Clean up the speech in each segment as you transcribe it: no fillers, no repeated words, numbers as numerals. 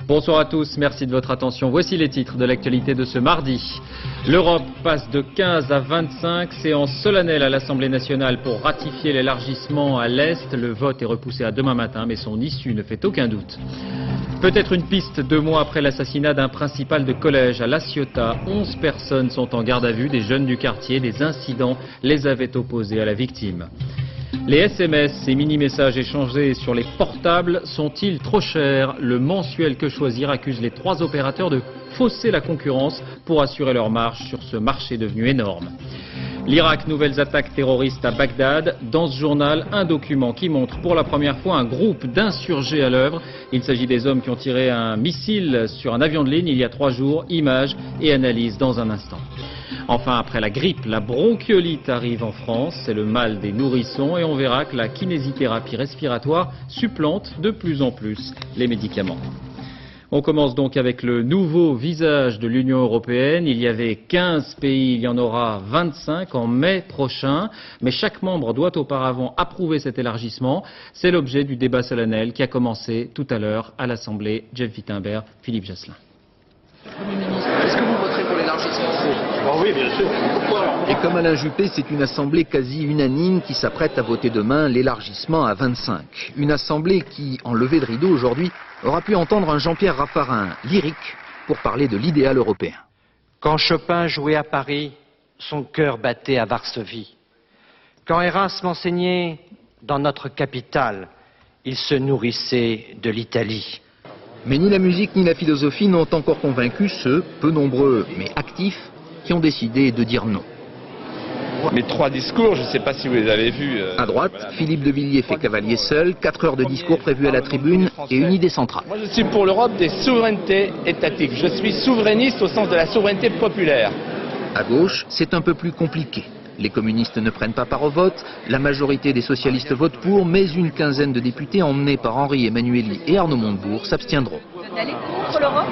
Bonsoir à tous, merci de votre attention. Voici les titres de l'actualité de ce mardi. L'Europe passe de 15 à 25, séance solennelle à l'Assemblée nationale pour ratifier l'élargissement à l'Est. Le vote est repoussé à demain matin, mais son issue ne fait aucun doute. Peut-être une piste 2 mois après l'assassinat d'un principal de collège à La Ciotat. 11 personnes sont en garde à vue, des jeunes du quartier. Des incidents les avaient opposés à la victime. Les SMS et mini-messages échangés sur les portables sont-ils trop chers? Le mensuel Que Choisir accuse les 3 opérateurs de fausser la concurrence pour assurer leur marge sur ce marché devenu énorme. L'Irak, nouvelles attaques terroristes à Bagdad. Dans ce journal, un document qui montre pour la première fois un groupe d'insurgés à l'œuvre. Il s'agit des hommes qui ont tiré un missile sur un avion de ligne il y a 3 jours. Images et analyses dans un instant. Enfin, après la grippe, la bronchiolite arrive en France. C'est le mal des nourrissons et on verra que la kinésithérapie respiratoire supplante de plus en plus les médicaments. On commence donc avec le nouveau visage de l'Union européenne. Il y avait 15 pays, il y en aura 25 en mai prochain. Mais chaque membre doit auparavant approuver cet élargissement. C'est l'objet du débat solennel qui a commencé tout à l'heure à l'Assemblée. Jeff Wittenberg, Philippe Jasselin. Est-ce que vous voterez pour l'élargissement? Oui, bien sûr. Pourquoi? Et comme Alain Juppé, c'est une assemblée quasi unanime qui s'apprête à voter demain l'élargissement à 25. Une assemblée qui, en levée de rideau aujourd'hui, aura pu entendre un Jean-Pierre Raffarin lyrique pour parler de l'idéal européen. Quand Chopin jouait à Paris, son cœur battait à Varsovie. Quand Erasme enseignait dans notre capitale, il se nourrissait de l'Italie. Mais ni la musique ni la philosophie n'ont encore convaincu ceux, peu nombreux mais actifs, qui ont décidé de dire non. Mes 3 discours, je ne sais pas si vous les avez vus. À droite, Philippe de Villiers fait cavalier seul, 4 heures de discours prévus à la tribune et une idée centrale. Moi je suis pour l'Europe des souverainetés étatiques. Je suis souverainiste au sens de la souveraineté populaire. À gauche, c'est un peu plus compliqué. Les communistes ne prennent pas part au vote, la majorité des socialistes votent pour, mais une quinzaine de députés emmenés par Henri Emmanuelli et Arnaud Montebourg s'abstiendront. D'aller contre l'Europe?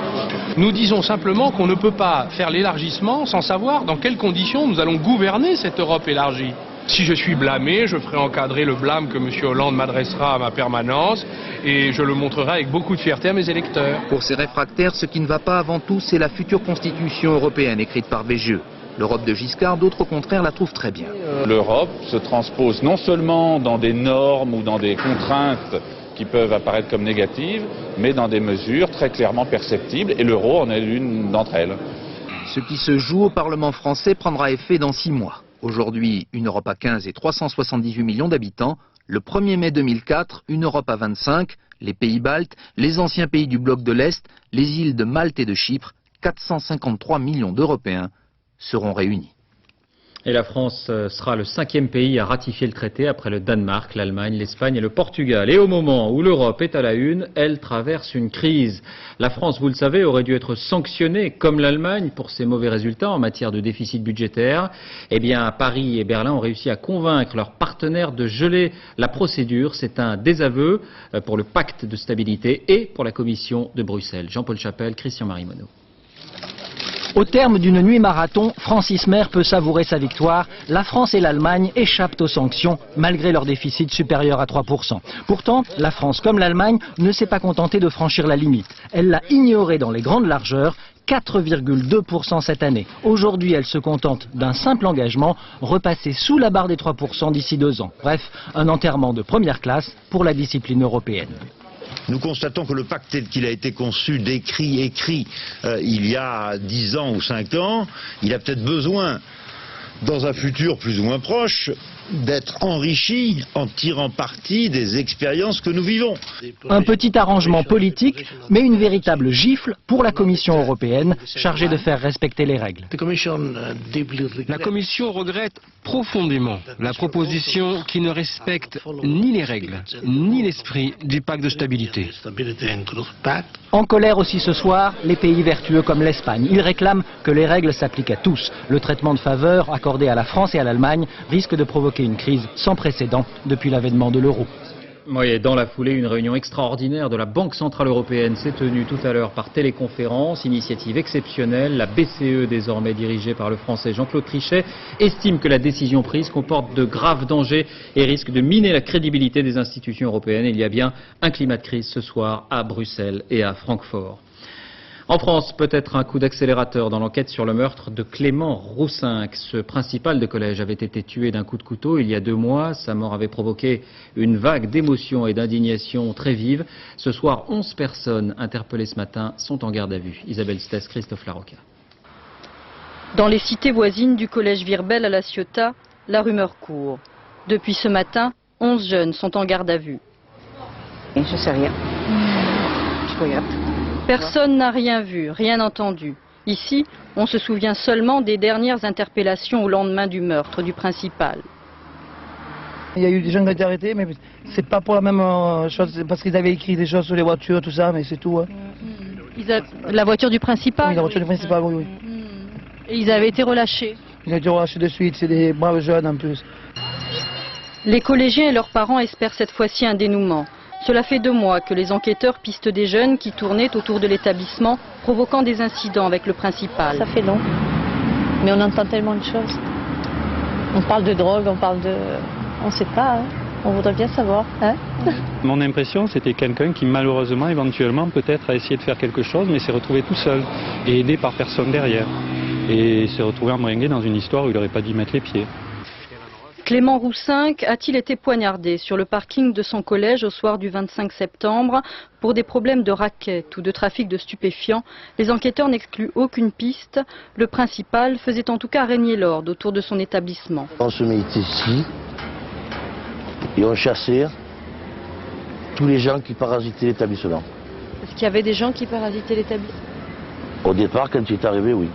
Nous disons simplement qu'on ne peut pas faire l'élargissement sans savoir dans quelles conditions nous allons gouverner cette Europe élargie. Si je suis blâmé, je ferai encadrer le blâme que M. Hollande m'adressera à ma permanence et je le montrerai avec beaucoup de fierté à mes électeurs. Pour ces réfractaires, ce qui ne va pas avant tout, c'est la future constitution européenne écrite par Bégieux. L'Europe de Giscard, d'autres au contraire, la trouvent très bien. L'Europe se transpose non seulement dans des normes ou dans des contraintes qui peuvent apparaître comme négatives, mais dans des mesures très clairement perceptibles, et l'euro en est l'une d'entre elles. Ce qui se joue au Parlement français prendra effet dans 6 mois. Aujourd'hui, une Europe à 15 et 378 millions d'habitants. Le 1er mai 2004, une Europe à 25, les pays baltes, les anciens pays du bloc de l'Est, les îles de Malte et de Chypre, 453 millions d'Européens seront réunis. Et la France sera le 5e pays à ratifier le traité après le Danemark, l'Allemagne, l'Espagne et le Portugal. Et au moment où l'Europe est à la une, elle traverse une crise. La France, vous le savez, aurait dû être sanctionnée comme l'Allemagne pour ses mauvais résultats en matière de déficit budgétaire. Eh bien, Paris et Berlin ont réussi à convaincre leurs partenaires de geler la procédure. C'est un désaveu pour le pacte de stabilité et pour la Commission de Bruxelles. Jean-Paul Chapelle, Christian-Marie Monod. Au terme d'une nuit marathon, Francis Mer peut savourer sa victoire. La France et l'Allemagne échappent aux sanctions malgré leur déficit supérieur à 3%. Pourtant, la France comme l'Allemagne ne s'est pas contentée de franchir la limite. Elle l'a ignorée dans les grandes largeurs. 4,2% cette année. Aujourd'hui, elle se contente d'un simple engagement, repasser sous la barre des 3% d'ici 2 ans. Bref, un enterrement de première classe pour la discipline européenne. Nous constatons que le pacte tel qu'il a été conçu, écrit il y a 10 ans ou 5 ans, il a peut-être besoin, dans un futur plus ou moins proche, d'être enrichi en tirant parti des expériences que nous vivons. Un petit arrangement politique, mais une véritable gifle pour la Commission européenne, chargée de faire respecter les règles. La Commission regrette profondément la proposition qui ne respecte ni les règles, ni l'esprit du pacte de stabilité. En colère aussi ce soir, les pays vertueux comme l'Espagne. Ils réclament que les règles s'appliquent à tous. Le traitement de faveur accordé à la France et à l'Allemagne risque de provoquer une crise sans précédent depuis l'avènement de l'euro. Oui, et dans la foulée, une réunion extraordinaire de la Banque Centrale Européenne s'est tenue tout à l'heure par téléconférence, initiative exceptionnelle. La BCE, désormais dirigée par le Français Jean-Claude Trichet, estime que la décision prise comporte de graves dangers et risque de miner la crédibilité des institutions européennes. Il y a bien un climat de crise ce soir à Bruxelles et à Francfort. En France, peut-être un coup d'accélérateur dans l'enquête sur le meurtre de Clément Roussinck. Ce principal de collège avait été tué d'un coup de couteau il y a 2 mois. Sa mort avait provoqué une vague d'émotion et d'indignation très vive. Ce soir, 11 personnes interpellées ce matin sont en garde à vue. Isabelle Stess, Christophe Larocca. Dans les cités voisines du collège Virbel à La Ciotat, la rumeur court. Depuis ce matin, 11 jeunes sont en garde à vue. Je sais rien. Je regarde. Personne n'a rien vu, rien entendu. Ici, on se souvient seulement des dernières interpellations au lendemain du meurtre du principal. Il y a eu des gens qui ont été arrêtés, mais c'est pas pour la même chose, parce qu'ils avaient écrit des choses sur les voitures, tout ça, mais c'est tout. Hein. La voiture du principal? Oui, la voiture du principal, oui. Et ils avaient été relâchés? Ils ont été relâchés de suite, c'est des braves jeunes en plus. Les collégiens et leurs parents espèrent cette fois-ci un dénouement. Cela fait 2 mois que les enquêteurs pistent des jeunes qui tournaient autour de l'établissement, provoquant des incidents avec le principal. Ça fait long, mais on entend tellement de choses. On parle de drogue, on parle de... On ne sait pas, hein. On voudrait bien savoir. Hein. Mon impression, c'était quelqu'un qui malheureusement, éventuellement, peut-être a essayé de faire quelque chose, mais s'est retrouvé tout seul et aidé par personne derrière. Et s'est retrouvé embringué dans une histoire où il n'aurait pas dû mettre les pieds. Clément Roussinck a-t-il été poignardé sur le parking de son collège au soir du 25 septembre pour des problèmes de racket ou de trafic de stupéfiants? Les enquêteurs n'excluent aucune piste. Le principal faisait en tout cas régner l'ordre autour de son établissement. On se mettait ici et on chassait tous les gens qui parasitaient l'établissement. Est-ce qu'il y avait des gens qui parasitaient l'établissement? Au départ, quand il est arrivé, oui.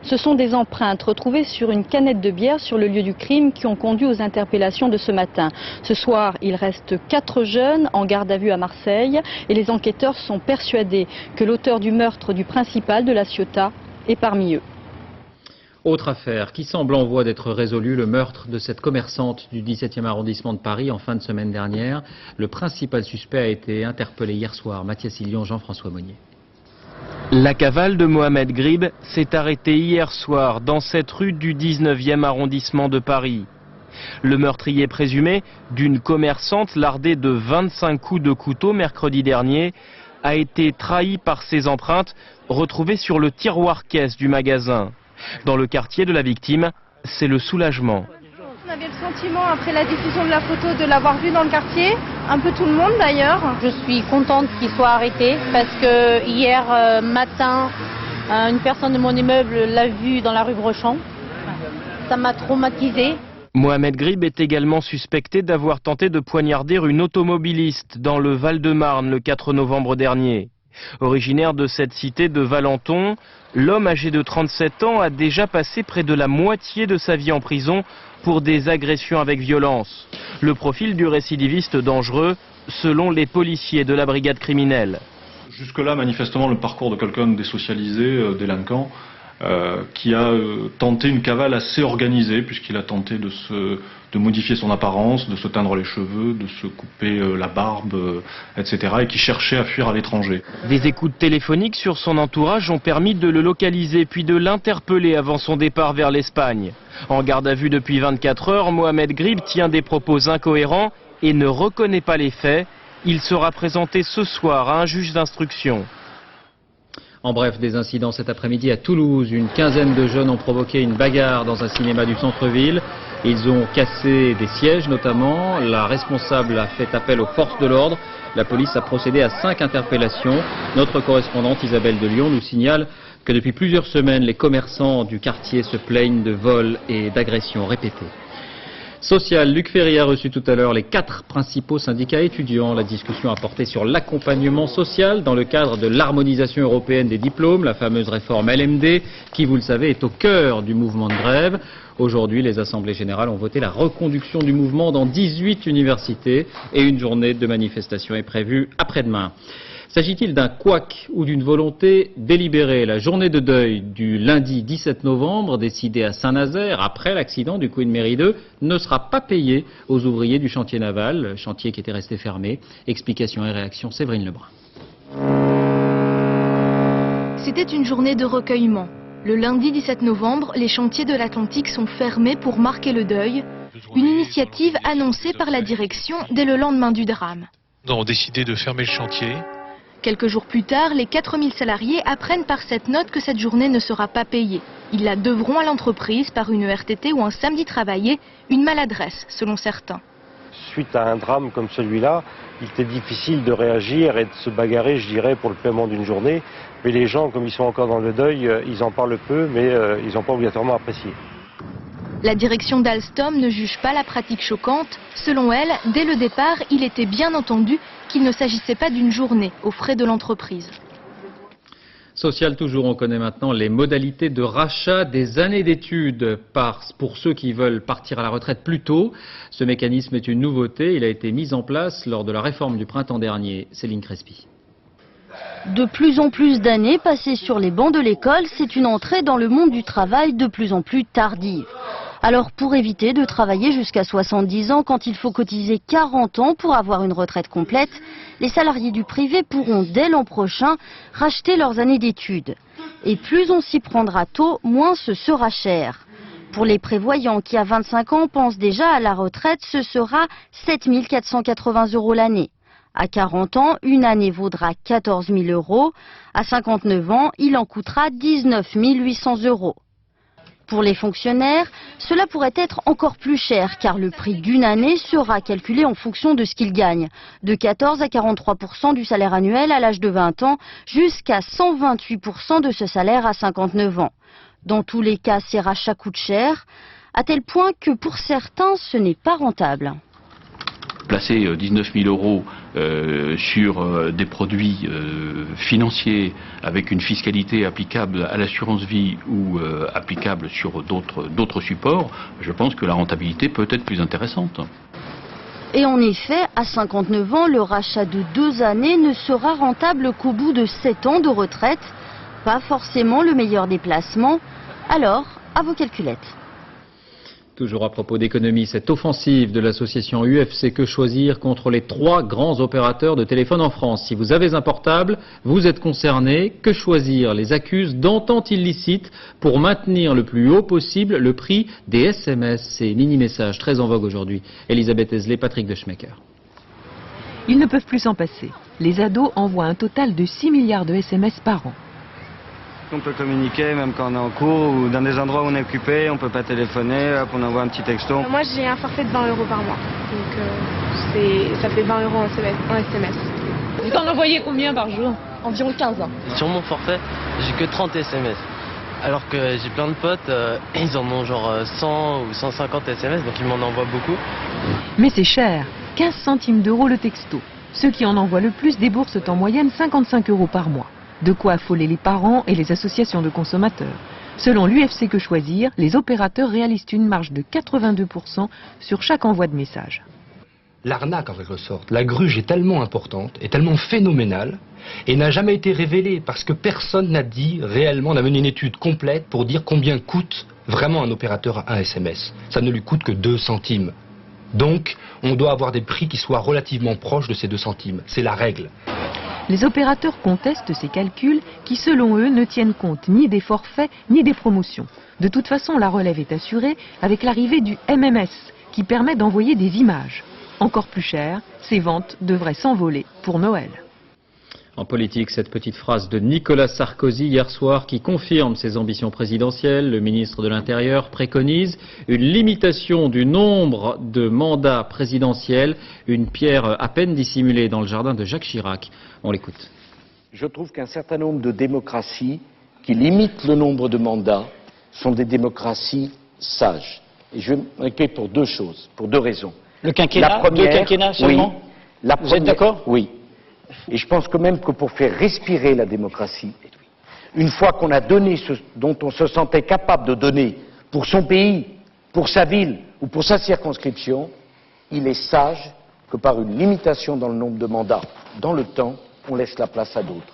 Ce sont des empreintes retrouvées sur une canette de bière sur le lieu du crime qui ont conduit aux interpellations de ce matin. Ce soir, il reste 4 jeunes en garde à vue à Marseille et les enquêteurs sont persuadés que l'auteur du meurtre du principal de La Ciotat est parmi eux. Autre affaire qui semble en voie d'être résolue, le meurtre de cette commerçante du 17e arrondissement de Paris en fin de semaine dernière. Le principal suspect a été interpellé hier soir. Mathias Hillion, Jean-François Monnier. La cavale de Mohamed Grib s'est arrêtée hier soir dans cette rue du 19e arrondissement de Paris. Le meurtrier présumé d'une commerçante lardée de 25 coups de couteau mercredi dernier a été trahi par ses empreintes retrouvées sur le tiroir-caisse du magasin. Dans le quartier de la victime, c'est le soulagement. On avait le sentiment, après la diffusion de la photo, de l'avoir vu dans le quartier, un peu tout le monde d'ailleurs. Je suis contente qu'il soit arrêté parce que hier matin, une personne de mon immeuble l'a vu dans la rue Brochon. Ça m'a traumatisée. Mohamed Grib est également suspecté d'avoir tenté de poignarder une automobiliste dans le Val-de-Marne le 4 novembre dernier. Originaire de cette cité de Valenton, l'homme âgé de 37 ans a déjà passé près de la moitié de sa vie en prison pour des agressions avec violence. Le profil du récidiviste dangereux, selon les policiers de la brigade criminelle. Jusque-là, manifestement, le parcours de quelqu'un de désocialisé, délinquant, qui a tenté une cavale assez organisée, puisqu'il a tenté de modifier son apparence, de se teindre les cheveux, de se couper la barbe, etc., et qui cherchait à fuir à l'étranger. Des écoutes téléphoniques sur son entourage ont permis de le localiser puis de l'interpeller avant son départ vers l'Espagne. En garde à vue depuis 24 heures, Mohamed Grib tient des propos incohérents et ne reconnaît pas les faits. Il sera présenté ce soir à un juge d'instruction. En bref, des incidents cet après-midi à Toulouse. Une quinzaine de jeunes ont provoqué une bagarre dans un cinéma du centre-ville. Ils ont cassé des sièges notamment. La responsable a fait appel aux forces de l'ordre. La police a procédé à 5 interpellations. Notre correspondante Isabelle de Lyon nous signale que depuis plusieurs semaines, les commerçants du quartier se plaignent de vols et d'agressions répétées. Social, Luc Ferry a reçu tout à l'heure les 4 principaux syndicats étudiants. La discussion a porté sur l'accompagnement social dans le cadre de l'harmonisation européenne des diplômes, la fameuse réforme LMD, qui, vous le savez, est au cœur du mouvement de grève. Aujourd'hui, les assemblées générales ont voté la reconduction du mouvement dans 18 universités et une journée de manifestation est prévue après-demain. S'agit-il d'un couac ou d'une volonté délibérée? La journée de deuil du lundi 17 novembre, décidée à Saint-Nazaire après l'accident du Queen Mary 2, ne sera pas payée aux ouvriers du chantier naval, chantier qui était resté fermé. Explications et réactions, Séverine Lebrun. C'était une journée de recueillement. Le lundi 17 novembre, les chantiers de l'Atlantique sont fermés pour marquer le deuil. Une initiative annoncée par la direction dès le lendemain du drame. Nous avons décidé de fermer le chantier Quelques jours plus tard, les 4000 salariés apprennent par cette note que cette journée ne sera pas payée. Ils la devront à l'entreprise par une RTT ou un samedi travaillé, une maladresse selon certains. Suite à un drame comme celui-là, il était difficile de réagir et de se bagarrer, je dirais, pour le paiement d'une journée. Mais les gens, comme ils sont encore dans le deuil, ils en parlent peu, mais ils n'ont pas obligatoirement apprécié. La direction d'Alstom ne juge pas la pratique choquante. Selon elle, dès le départ, il était bien entendu qu'il ne s'agissait pas d'une journée aux frais de l'entreprise. Social toujours, on connaît maintenant les modalités de rachat des années d'études pour ceux qui veulent partir à la retraite plus tôt. Ce mécanisme est une nouveauté, il a été mis en place lors de la réforme du printemps dernier. Céline Crespi. De plus en plus d'années passées sur les bancs de l'école, c'est une entrée dans le monde du travail de plus en plus tardive. Alors pour éviter de travailler jusqu'à 70 ans quand il faut cotiser 40 ans pour avoir une retraite complète, les salariés du privé pourront dès l'an prochain racheter leurs années d'études. Et plus on s'y prendra tôt, moins ce sera cher. Pour les prévoyants qui à 25 ans pensent déjà à la retraite, ce sera 7 480 € l'année. À 40 ans, une année vaudra 14 000 €. À 59 ans, il en coûtera 19 800 €. Pour les fonctionnaires, cela pourrait être encore plus cher car le prix d'une année sera calculé en fonction de ce qu'ils gagnent. De 14 à 43% du salaire annuel à l'âge de 20 ans jusqu'à 128% de ce salaire à 59 ans. Dans tous les cas, ces rachats coûtent cher, à tel point que pour certains, ce n'est pas rentable. Placer 19 000 € sur des produits financiers avec une fiscalité applicable à l'assurance vie ou applicable sur d'autres supports, je pense que la rentabilité peut être plus intéressante. Et en effet, à 59 ans, le rachat de 2 années ne sera rentable qu'au bout de 7 ans de retraite. Pas forcément le meilleur des placements. Alors, à vos calculettes. Toujours à propos d'économie, cette offensive de l'association UFC Que Choisir contre les 3 grands opérateurs de téléphone en France. Si vous avez un portable, vous êtes concerné. Que Choisir les accuse d'entente illicite pour maintenir le plus haut possible le prix des SMS, ces mini-messages très en vogue aujourd'hui. Elisabeth Esley, Patrick de Schmecker. Ils ne peuvent plus s'en passer. Les ados envoient un total de 6 milliards de SMS par an. On peut communiquer même quand on est en cours ou dans des endroits où on est occupé, on peut pas téléphoner, hop, on envoie un petit texto. Moi j'ai un forfait de 20 € par mois, donc ça fait 20 € en SMS. Vous en envoyez combien par jour? Environ 15 ans. Sur mon forfait, j'ai que 30 SMS. Alors que j'ai plein de potes, ils en ont genre 100 ou 150 SMS, donc ils m'en envoient beaucoup. Mais c'est cher, 15 centimes d'euros le texto. Ceux qui en envoient le plus déboursent en moyenne 55 € par mois. De quoi affoler les parents et les associations de consommateurs. Selon l'UFC Que Choisir, les opérateurs réalisent une marge de 82% sur chaque envoi de message. L'arnaque en quelque sorte, la gruge est tellement importante, est tellement phénoménale et n'a jamais été révélée parce que personne n'a dit réellement, n'a mené une étude complète pour dire combien coûte vraiment un opérateur un SMS. Ça ne lui coûte que 2 centimes. Donc, on doit avoir des prix qui soient relativement proches de ces 2 centimes. C'est la règle. Les opérateurs contestent ces calculs qui, selon eux, ne tiennent compte ni des forfaits ni des promotions. De toute façon, la relève est assurée avec l'arrivée du MMS qui permet d'envoyer des images. Encore plus cher, ces ventes devraient s'envoler pour Noël. En politique, cette petite phrase de Nicolas Sarkozy hier soir qui confirme ses ambitions présidentielles. Le ministre de l'Intérieur préconise une limitation du nombre de mandats présidentiels, une pierre à peine dissimulée dans le jardin de Jacques Chirac. On l'écoute. Je trouve qu'un certain nombre de démocraties qui limitent le nombre de mandats sont des démocraties sages. Et je m'inquiète pour 2 choses, pour 2 raisons. Le quinquennat, la première, 2 quinquennats seulement? Oui, Vous êtes d'accord? Oui. Et je pense quand même que pour faire respirer la démocratie, une fois qu'on a donné ce dont on se sentait capable de donner pour son pays, pour sa ville ou pour sa circonscription, il est sage que par une limitation dans le nombre de mandats dans le temps, on laisse la place à d'autres.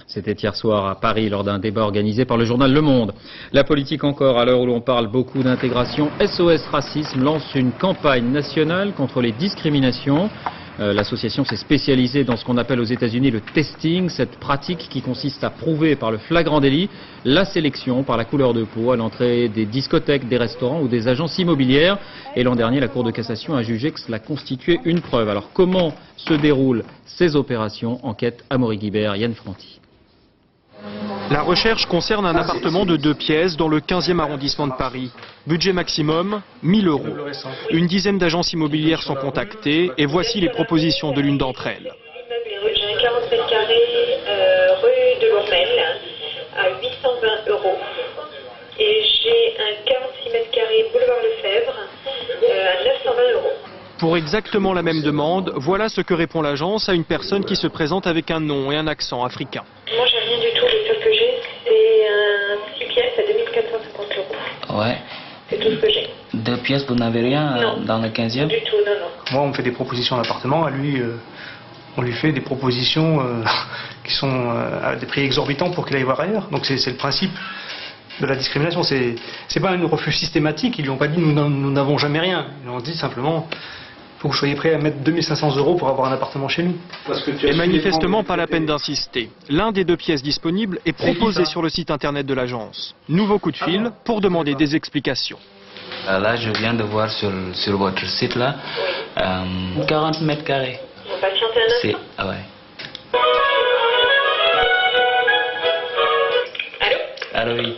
C'était hier soir à Paris lors d'un débat organisé par le journal Le Monde. La politique encore, à l'heure où l'on parle beaucoup d'intégration, SOS Racisme lance une campagne nationale contre les discriminations. L'association s'est spécialisée dans ce qu'on appelle aux États-Unis le testing, cette pratique qui consiste à prouver par le flagrant délit la sélection par la couleur de peau à l'entrée des discothèques, des restaurants ou des agences immobilières. Et l'an dernier, la Cour de cassation a jugé que cela constituait une preuve. Alors comment se déroulent ces opérations? Enquête Amaury Guibert, Yann Franti. La recherche concerne un appartement de 2 pièces dans le 15e arrondissement de Paris. Budget maximum, 1 000 €. Une dizaine d'agences immobilières sont contactées et voici les propositions de l'une d'entre elles. J'ai un 40 mètres carrés rue de l'Ormel à 820 € et j'ai un 46 mètres carrés boulevard Lefebvre à 920 €. Pour exactement la même demande, voilà ce que répond l'agence à une personne qui se présente avec un nom et un accent africain. Moi j'ai rien du tout, le seul que j'ai c'est un 6 pièces à 2450 €. Ouais. C'est tout ce que j'ai. 2 pièces, vous n'avez rien dans le 15e? Du tout, non, non. Moi, on me fait des propositions d'appartement, à lui, on lui fait des propositions qui sont à des prix exorbitants pour qu'il aille voir ailleurs. Donc c'est le principe de la discrimination. C'est pas un refus systématique, ils lui ont pas dit nous n'avons jamais rien. Ils lui ont dit simplement il faut que vous soyez prêt à mettre 2 500 € pour avoir un appartement chez nous. Et manifestement pas la peine d'insister. L'un des 2 pièces disponibles est proposé sur le site internet de l'agence. Nouveau coup de fil pour demander des explications. Là, je viens de voir sur votre site là, 40 mètres carrés. Vous patientez un instant. Ah ouais. Allô? Allô, oui.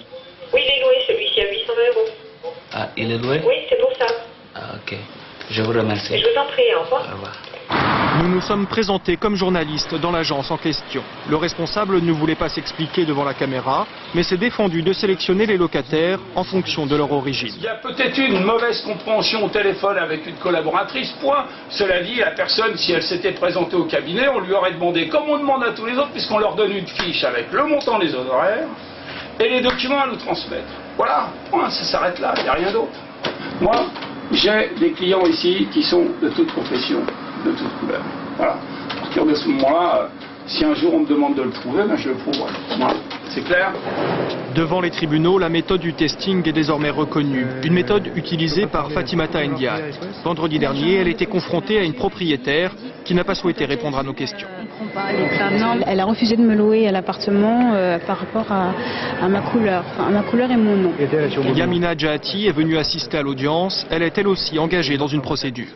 Oui, il est loué celui-ci à 820 €. Ah, il est loué? Oui, c'est pour ça. Ah, ok. Je vous remercie. Je vous en prie, au revoir. Au revoir. Nous nous sommes présentés comme journalistes dans l'agence en question. Le responsable ne voulait pas s'expliquer devant la caméra, mais s'est défendu de sélectionner les locataires en fonction de leur origine. Il y a peut-être eu une mauvaise compréhension au téléphone avec une collaboratrice, point. Cela dit, la personne, si elle s'était présentée au cabinet, on lui aurait demandé, comme on demande à tous les autres, puisqu'on leur donne une fiche avec le montant des honoraires et les documents à nous transmettre. Voilà, point, ça s'arrête là, il n'y a rien d'autre. Moi, j'ai des clients ici qui sont de toute profession, de toute couleur. Voilà. À partir de ce moment-là, si un jour on me demande de le prouver, ben je le prouverai. Voilà. C'est clair? Devant les tribunaux, la méthode du testing est désormais reconnue. Une méthode utilisée par Fatimata Ndiaye. Vendredi dernier, elle était confrontée à une propriétaire qui n'a pas souhaité répondre à nos questions. Elle a refusé de me louer à l'appartement par rapport à ma couleur, enfin, à ma couleur et mon nom. Yamina Djahati est venue assister à l'audience. Elle est elle aussi engagée dans une procédure.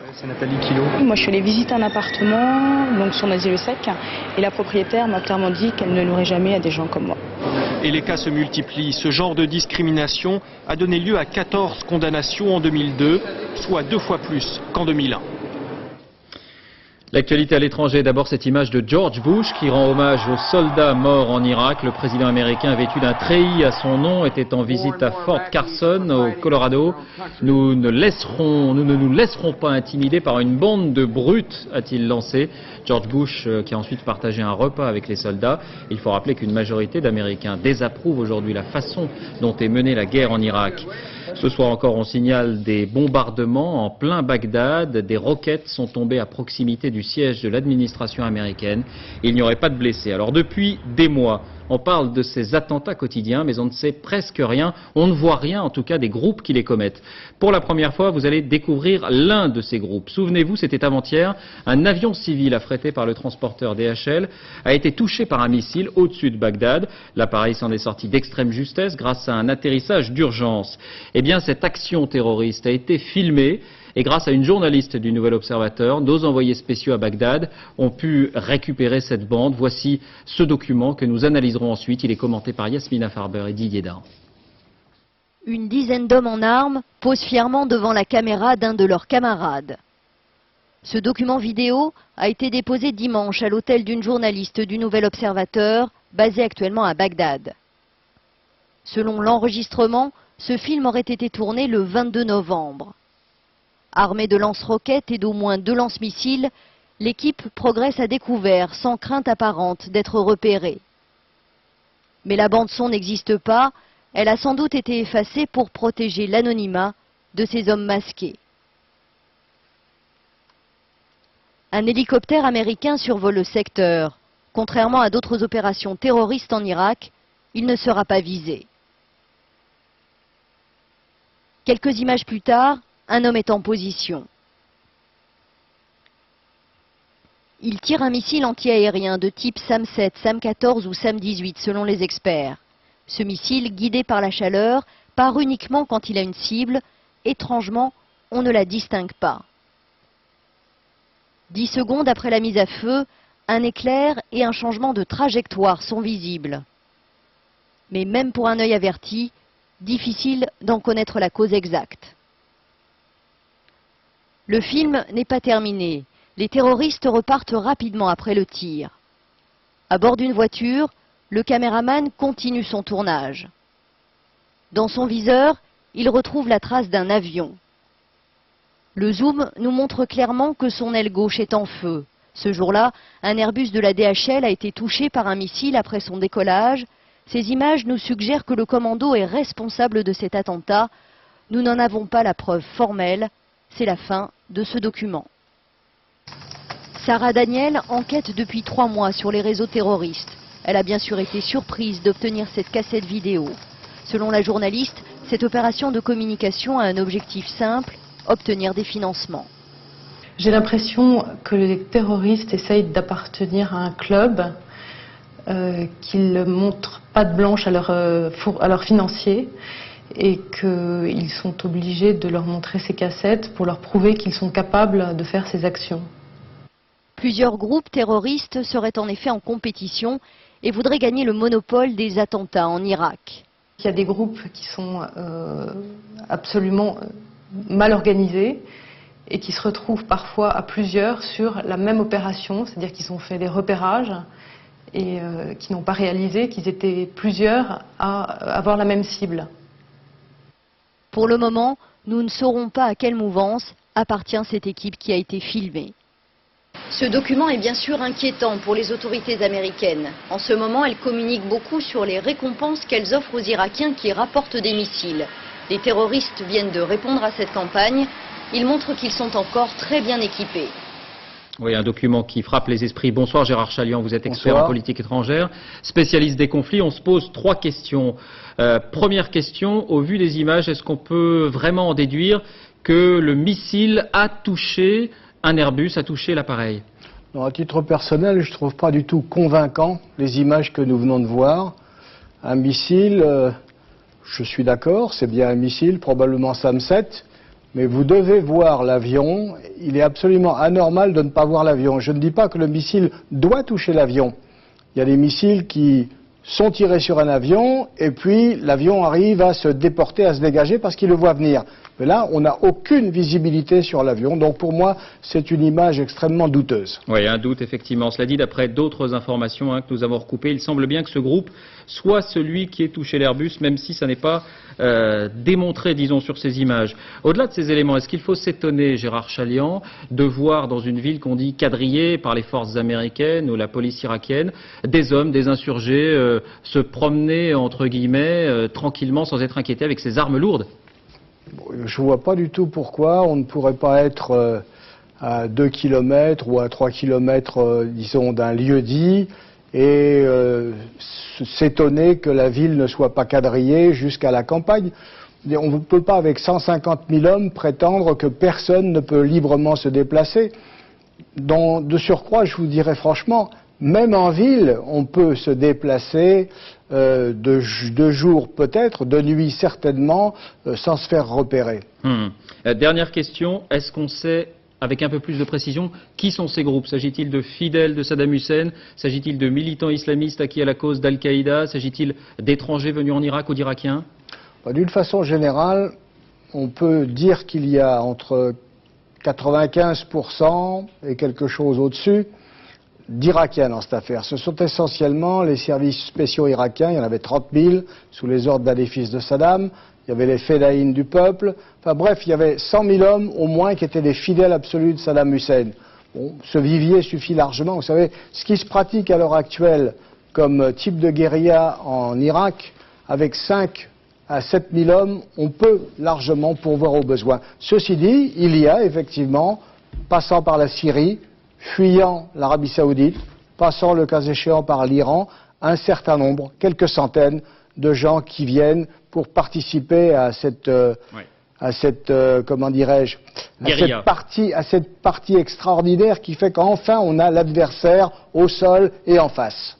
Moi, je suis allée visiter un appartement, donc sur Noisy-le-Sec, et la propriétaire m'a clairement dit qu'elle ne louerait jamais à des gens comme moi. Et les cas se multiplient. Ce genre de discrimination a donné lieu à 14 condamnations en 2002, soit 2 fois plus qu'en 2001. L'actualité à l'étranger, d'abord cette image de George Bush qui rend hommage aux soldats morts en Irak. Le président américain vêtu d'un treillis à son nom était en visite à Fort Carson au Colorado. Nous ne nous laisserons pas intimider par une bande de brutes, a-t-il lancé. George Bush qui a ensuite partagé un repas avec les soldats. Il faut rappeler qu'une majorité d'Américains désapprouvent aujourd'hui la façon dont est menée la guerre en Irak. Ce soir encore, on signale des bombardements en plein Bagdad. Des roquettes sont tombées à proximité du siège de l'administration américaine. Il n'y aurait pas de blessés. Alors depuis des mois, on parle de ces attentats quotidiens, mais on ne sait presque rien. On ne voit rien, en tout cas, des groupes qui les commettent. Pour la première fois, vous allez découvrir l'un de ces groupes. Souvenez-vous, c'était avant-hier. Un avion civil affrété par le transporteur DHL a été touché par un missile au-dessus de Bagdad. L'appareil s'en est sorti d'extrême justesse grâce à un atterrissage d'urgence. Eh bien, cette action terroriste a été filmée. Et grâce à une journaliste du Nouvel Observateur, nos envoyés spéciaux à Bagdad ont pu récupérer cette bande. Voici ce document que nous analyserons ensuite. Il est commenté par Yasmina Farber et Didier Dahan. Une dizaine d'hommes en armes posent fièrement devant la caméra d'un de leurs camarades. Ce document vidéo a été déposé dimanche à l'hôtel d'une journaliste du Nouvel Observateur, basée actuellement à Bagdad. Selon l'enregistrement, ce film aurait été tourné le 22 novembre. Armée de lance-roquettes et d'au moins 2 lance-missiles, l'équipe progresse à découvert sans crainte apparente d'être repérée. Mais la bande-son n'existe pas, elle a sans doute été effacée pour protéger l'anonymat de ces hommes masqués. Un hélicoptère américain survole le secteur. Contrairement à d'autres opérations terroristes en Irak, il ne sera pas visé. Quelques images plus tard, un homme est en position. Il tire un missile anti-aérien de type SAM-7, SAM-14 ou SAM-18 selon les experts. Ce missile, guidé par la chaleur, part uniquement quand il a une cible. Étrangement, on ne la distingue pas. 10 secondes après la mise à feu, un éclair et un changement de trajectoire sont visibles. Mais même pour un œil averti, difficile d'en connaître la cause exacte. Le film n'est pas terminé. Les terroristes repartent rapidement après le tir. À bord d'une voiture, le caméraman continue son tournage. Dans son viseur, il retrouve la trace d'un avion. Le zoom nous montre clairement que son aile gauche est en feu. Ce jour-là, un Airbus de la DHL a été touché par un missile après son décollage. Ces images nous suggèrent que le commando est responsable de cet attentat. Nous n'en avons pas la preuve formelle. C'est la fin de ce document. Sarah Daniel enquête depuis 3 mois sur les réseaux terroristes. Elle a bien sûr été surprise d'obtenir cette cassette vidéo. Selon la journaliste, cette opération de communication a un objectif simple, obtenir des financements. J'ai l'impression que les terroristes essayent d'appartenir à un club, qu'ils ne montrent pas de blanche à leurs financiers et qu'ils sont obligés de leur montrer ces cassettes pour leur prouver qu'ils sont capables de faire ces actions. Plusieurs groupes terroristes seraient en effet en compétition et voudraient gagner le monopole des attentats en Irak. Il y a des groupes qui sont absolument mal organisés et qui se retrouvent parfois à plusieurs sur la même opération, c'est-à-dire qu'ils ont fait des repérages et qui n'ont pas réalisé qu'ils étaient plusieurs à avoir la même cible. Pour le moment, nous ne saurons pas à quelle mouvance appartient cette équipe qui a été filmée. Ce document est bien sûr inquiétant pour les autorités américaines. En ce moment, elles communiquent beaucoup sur les récompenses qu'elles offrent aux Irakiens qui rapportent des missiles. Les terroristes viennent de répondre à cette campagne. Ils montrent qu'ils sont encore très bien équipés. Oui, un document qui frappe les esprits. Bonsoir Gérard Chalian, vous êtes expert en politique étrangère, spécialiste des conflits. On se pose 3 questions. Première question, au vu des images, est-ce qu'on peut vraiment en déduire que le missile a touché un Airbus, a touché l'appareil? Non, à titre personnel, je ne trouve pas du tout convaincant les images que nous venons de voir. Un missile, je suis d'accord, c'est bien un missile, probablement SAM-7, mais vous devez voir l'avion. Il est absolument anormal de ne pas voir l'avion. Je ne dis pas que le missile doit toucher l'avion. Il y a des missiles qui sont tirés sur un avion et puis l'avion arrive à se déporter, à se dégager parce qu'il le voit venir. Mais là, on n'a aucune visibilité sur l'avion. Donc pour moi, c'est une image extrêmement douteuse. Oui, un doute, effectivement. Cela dit, d'après d'autres informations que nous avons recoupées, il semble bien que ce groupe soit celui qui ait touché l'Airbus, même si ça n'est pas démontré, disons, sur ces images. Au-delà de ces éléments, est-ce qu'il faut s'étonner, Gérard Chalian, de voir dans une ville qu'on dit quadrillée par les forces américaines ou la police irakienne, des hommes, des insurgés se promener, entre guillemets, tranquillement, sans être inquiétés avec ces armes lourdes? Je ne vois pas du tout pourquoi on ne pourrait pas être à 2 km ou à 3 km, disons, d'un lieu dit et s'étonner que la ville ne soit pas quadrillée jusqu'à la campagne. On ne peut pas, avec 150 000 hommes, prétendre que personne ne peut librement se déplacer. De surcroît, je vous dirais franchement, même en ville, on peut se déplacer de jour peut-être, de nuit certainement, sans se faire repérer. Dernière question, est-ce qu'on sait, avec un peu plus de précision, qui sont ces groupes? S'agit-il de fidèles de Saddam Hussein? S'agit-il de militants islamistes acquis à la cause d'Al-Qaïda? S'agit-il d'étrangers venus en Irak ou d'Irakiens? D'une façon générale, on peut dire qu'il y a entre 95% et quelque chose au-dessus d'Irakiens dans cette affaire. Ce sont essentiellement les services spéciaux irakiens, il y en avait 30 000 sous les ordres d'un des fils de Saddam, il y avait les Fedaïns du peuple, enfin bref, il y avait 100 000 hommes au moins qui étaient des fidèles absolus de Saddam Hussein. Bon, ce vivier suffit largement. Vous savez, ce qui se pratique à l'heure actuelle comme type de guérilla en Irak, avec 5 à 7 000 hommes, on peut largement pourvoir aux besoins. Ceci dit, il y a effectivement, passant par la Syrie, fuyant l'Arabie Saoudite, passant le cas échéant par l'Iran, un certain nombre, quelques centaines de gens qui viennent pour participer à à cette comment dirais-je, Guérilla. à cette partie extraordinaire qui fait qu'enfin on a l'adversaire au sol et en face.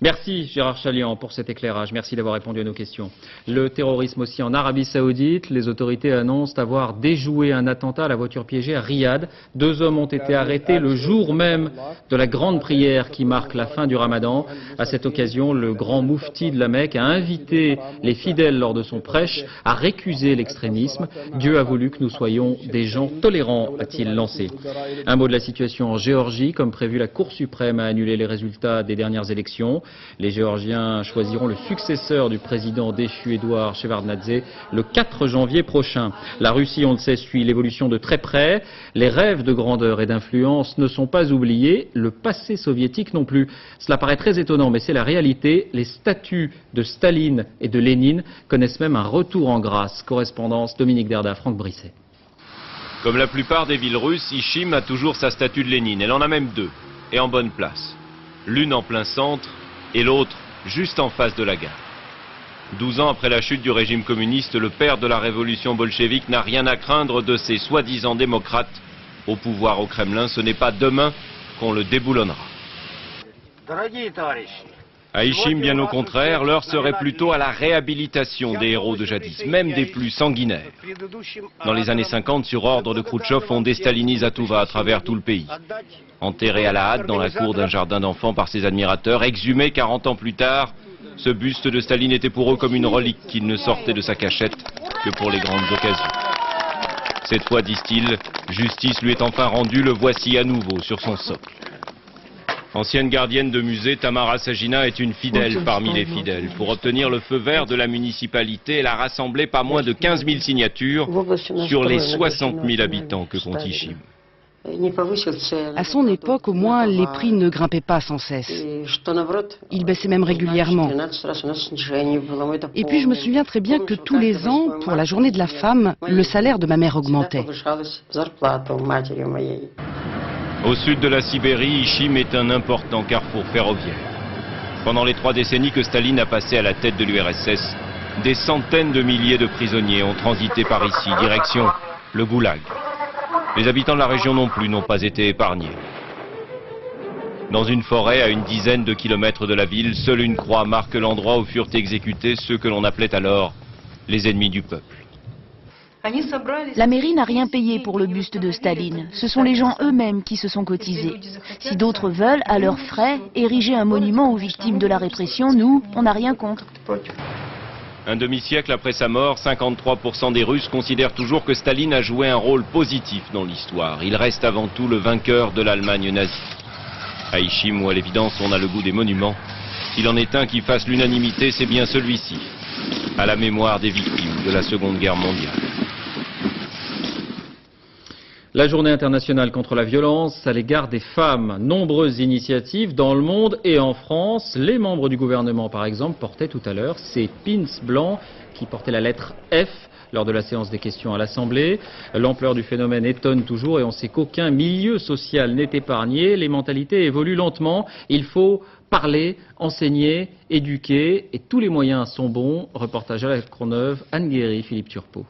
Merci Gérard Chaliand pour cet éclairage. Merci d'avoir répondu à nos questions. Le terrorisme aussi en Arabie Saoudite. Les autorités annoncent avoir déjoué un attentat à la voiture piégée à Riyad. 2 hommes ont été arrêtés le jour même de la grande prière qui marque la fin du Ramadan. À cette occasion, le grand moufti de la Mecque a invité les fidèles lors de son prêche à récuser l'extrémisme. Dieu a voulu que nous soyons des gens tolérants, a-t-il lancé. Un mot de la situation en Géorgie. Comme prévu, la Cour suprême a annulé les résultats des dernières élections. Les Géorgiens choisiront le successeur du président déchu Édouard Shevardnadze le 4 janvier prochain. La Russie, on le sait, suit l'évolution de très près. Les rêves de grandeur et d'influence ne sont pas oubliés, le passé soviétique non plus. Cela paraît très étonnant, mais c'est la réalité. Les statues de Staline et de Lénine connaissent même un retour en grâce. Correspondance Dominique Derda, Franck Brisset. Comme la plupart des villes russes, Ishim a toujours sa statue de Lénine. Elle en a même 2, et en bonne place. L'une en plein centre, et l'autre juste en face de la gare. 12 ans après la chute du régime communiste, le père de la révolution bolchevique n'a rien à craindre de ces soi-disant démocrates. Au pouvoir au Kremlin, ce n'est pas demain qu'on le déboulonnera. À Ishim, bien au contraire, l'heure serait plutôt à la réhabilitation des héros de jadis, même des plus sanguinaires. Dans les années 50, sur ordre de Khrouchtchev, on déstalinise à tout va à travers tout le pays. Enterré à la hâte dans la cour d'un jardin d'enfants par ses admirateurs, exhumé 40 ans plus tard, ce buste de Staline était pour eux comme une relique qu'il ne sortait de sa cachette que pour les grandes occasions. Cette fois, disent-ils, justice lui est enfin rendue, le voici à nouveau sur son socle. Ancienne gardienne de musée, Tamara Sagina est une fidèle parmi les fidèles. Pour obtenir le feu vert de la municipalité, elle a rassemblé pas moins de 15 000 signatures sur les 60 000 habitants que compte Ishim. À son époque, au moins, les prix ne grimpaient pas sans cesse. Ils baissaient même régulièrement. Et puis, je me souviens très bien que tous les ans, pour la journée de la femme, le salaire de ma mère augmentait. Au sud de la Sibérie, Ishim est un important carrefour ferroviaire. Pendant les 3 décennies que Staline a passé à la tête de l'URSS, des centaines de milliers de prisonniers ont transité par ici, direction le Goulag. Les habitants de la région non plus n'ont pas été épargnés. Dans une forêt à une dizaine de kilomètres de la ville, seule une croix marque l'endroit où furent exécutés ceux que l'on appelait alors les ennemis du peuple. La mairie n'a rien payé pour le buste de Staline. Ce sont les gens eux-mêmes qui se sont cotisés. Si d'autres veulent, à leurs frais, ériger un monument aux victimes de la répression, nous, on n'a rien contre. Un demi-siècle après sa mort, 53% des Russes considèrent toujours que Staline a joué un rôle positif dans l'histoire. Il reste avant tout le vainqueur de l'Allemagne nazie. À Ishim, où à l'évidence on a le goût des monuments, s'il en est un qui fasse l'unanimité, c'est bien celui-ci, à la mémoire des victimes de la Seconde Guerre mondiale. La journée internationale contre la violence à l'égard des femmes. Nombreuses initiatives dans le monde et en France. Les membres du gouvernement, par exemple, portaient tout à l'heure ces pins blancs qui portaient la lettre F lors de la séance des questions à l'Assemblée. L'ampleur du phénomène étonne toujours et on sait qu'aucun milieu social n'est épargné. Les mentalités évoluent lentement. Il faut parler, enseigner, éduquer et tous les moyens sont bons. Reportage à la Courneuve, Anne Guéry, Philippe Turpot.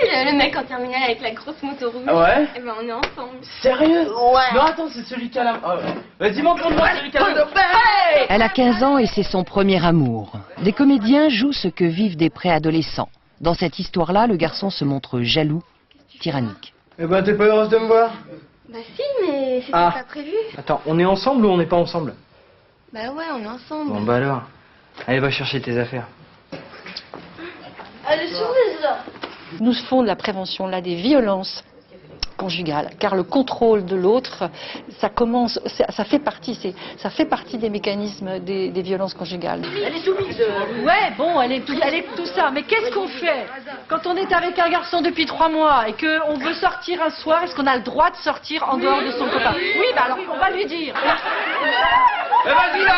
Le mec en terminale avec la grosse moto rouge. Ouais. Eh ben on est ensemble. Sérieux? Ouais. Non attends, c'est celui qui a la... Oh, ouais. Vas-y montre-moi celui qui a la... Hey. Elle a 15 ans et c'est son premier amour. Des comédiens jouent ce que vivent des préadolescents. Dans cette histoire-là, le garçon se montre jaloux, tyrannique. Eh ben t'es pas heureuse de me voir? Bah si, mais c'était pas prévu. Attends, on est ensemble ou on n'est pas ensemble? Bah ouais, on est ensemble. Bon bah alors, allez va chercher tes affaires. Allez, souris. Nous faisons de la prévention là des violences conjugales, car le contrôle de l'autre, ça fait partie des mécanismes des violences conjugales. Elle est soumise. Ouais, bon, elle est tout ça. Mais qu'est-ce qu'on fait quand on est avec un garçon depuis 3 mois et qu'on veut sortir un soir? Est-ce qu'on a le droit de sortir en dehors de son copain? Oui, bah alors on va lui dire. Eh vas-y là,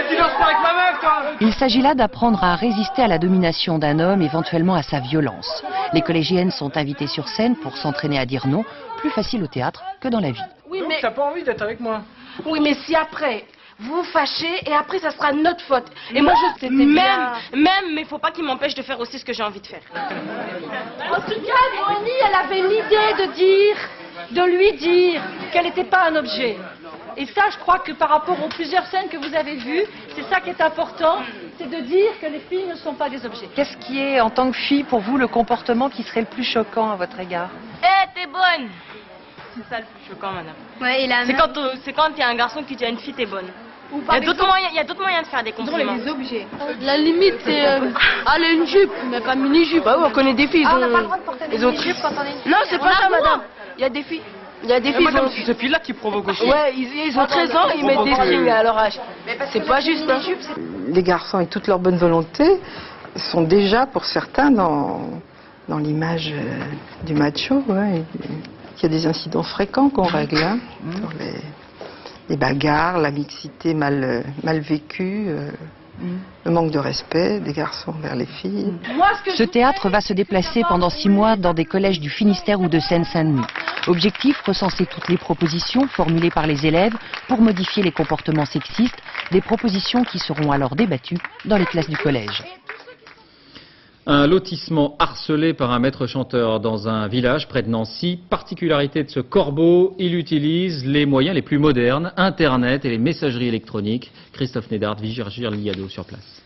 tu danses pas avec ma meuf, toi! Il s'agit là d'apprendre à résister à la domination d'un homme, éventuellement à sa violence. Les collégiennes sont invitées sur scène pour s'entraîner à dire non, plus facile au théâtre que dans la vie. Oui, mais t'as pas envie d'être avec moi? Oui, mais si après, vous vous fâchez et après ça sera notre faute. Et moi je même, mais faut pas qu'il m'empêche de faire aussi ce que j'ai envie de faire. En tout cas, Noémie, elle avait l'idée de lui dire qu'elle n'était pas un objet. Et ça, je crois que par rapport aux plusieurs scènes que vous avez vues, c'est ça qui est important, c'est de dire que les filles ne sont pas des objets. Qu'est-ce qui est, en tant que fille, pour vous, le comportement qui serait le plus choquant à votre égard? T'es bonne. C'est ça le plus choquant, madame. Ouais, c'est quand il y a un garçon qui dit à une fille t'es bonne. Il y a d'autres moyens de faire des compliments. Les objets. La limite, c'est aller une jupe, mais pas mini-jupe. Bah oui, on connaît des filles. On n'a pas le droit de porter des mini-jupes quand on est... Non, c'est pas ça, madame. Il y a des filles. Madame, c'est ces filles-là qui provoquent aussi. Ouais, ils ont 13 ans, ils mettent des strings à leur âge. C'est pas juste. Hein. Les garçons, avec toute leur bonne volonté, sont déjà, pour certains, dans l'image du macho. Ouais. Il y a des incidents fréquents qu'on règle. Hein, sur les bagarres, la mixité mal vécue, le manque de respect des garçons vers les filles. Ce théâtre va se déplacer pendant 6 mois dans des collèges du Finistère ou de Seine-Saint-Denis. Objectif, recenser toutes les propositions formulées par les élèves pour modifier les comportements sexistes, des propositions qui seront alors débattues dans les classes du collège. Un lotissement harcelé par un maître chanteur dans un village près de Nancy. Particularité de ce corbeau, il utilise les moyens les plus modernes, Internet et les messageries électroniques. Christophe Nédard, Virgile Liado sur place.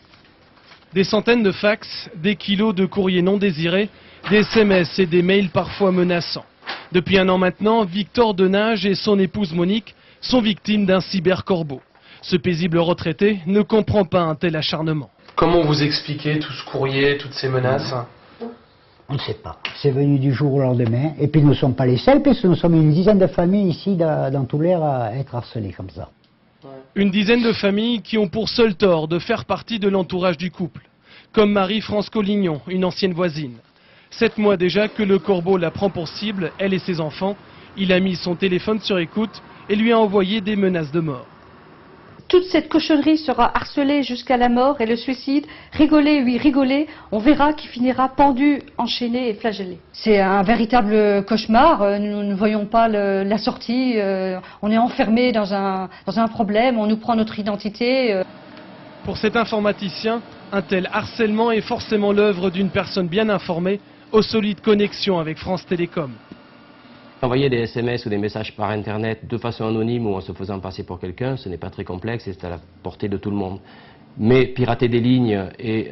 Des centaines de fax, des kilos de courriers non désirés, des SMS et des mails parfois menaçants. Depuis 1 an maintenant, Victor Denage et son épouse Monique sont victimes d'un cybercorbeau. Ce paisible retraité ne comprend pas un tel acharnement. Comment vous expliquez tout ce courrier, toutes ces menaces? On ne sait pas. C'est venu du jour au lendemain. Et puis nous ne sommes pas les seuls, puisque nous sommes une dizaine de familles ici dans tout l'air à être harcelées comme ça. Une dizaine de familles qui ont pour seul tort de faire partie de l'entourage du couple. Comme Marie-France Collignon, une ancienne voisine. 7 mois déjà que le corbeau la prend pour cible, elle et ses enfants. Il a mis son téléphone sur écoute et lui a envoyé des menaces de mort. Toute cette cochonnerie sera harcelée jusqu'à la mort et le suicide, rigoler, oui rigoler, on verra qu'il finira pendu, enchaîné et flagellé. C'est un véritable cauchemar, nous ne voyons pas la sortie, on est enfermé dans un problème, on nous prend notre identité. Pour cet informaticien, un tel harcèlement est forcément l'œuvre d'une personne bien informée, aux solides connexions avec France Télécom. Envoyer des SMS ou des messages par Internet de façon anonyme ou en se faisant passer pour quelqu'un, ce n'est pas très complexe et c'est à la portée de tout le monde. Mais pirater des lignes et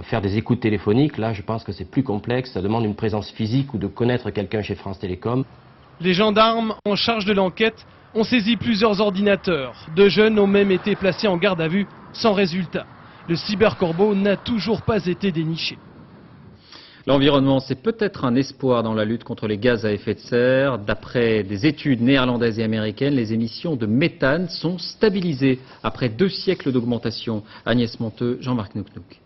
faire des écoutes téléphoniques, là je pense que c'est plus complexe, ça demande une présence physique ou de connaître quelqu'un chez France Télécom. Les gendarmes en charge de l'enquête ont saisi plusieurs ordinateurs. 2 jeunes ont même été placés en garde à vue sans résultat. Le cybercorbeau n'a toujours pas été déniché. L'environnement, c'est peut-être un espoir dans la lutte contre les gaz à effet de serre. D'après des études néerlandaises et américaines, les émissions de méthane sont stabilisées après 2 siècles d'augmentation. Agnès Monteux, Jean-Marc Nouknouk.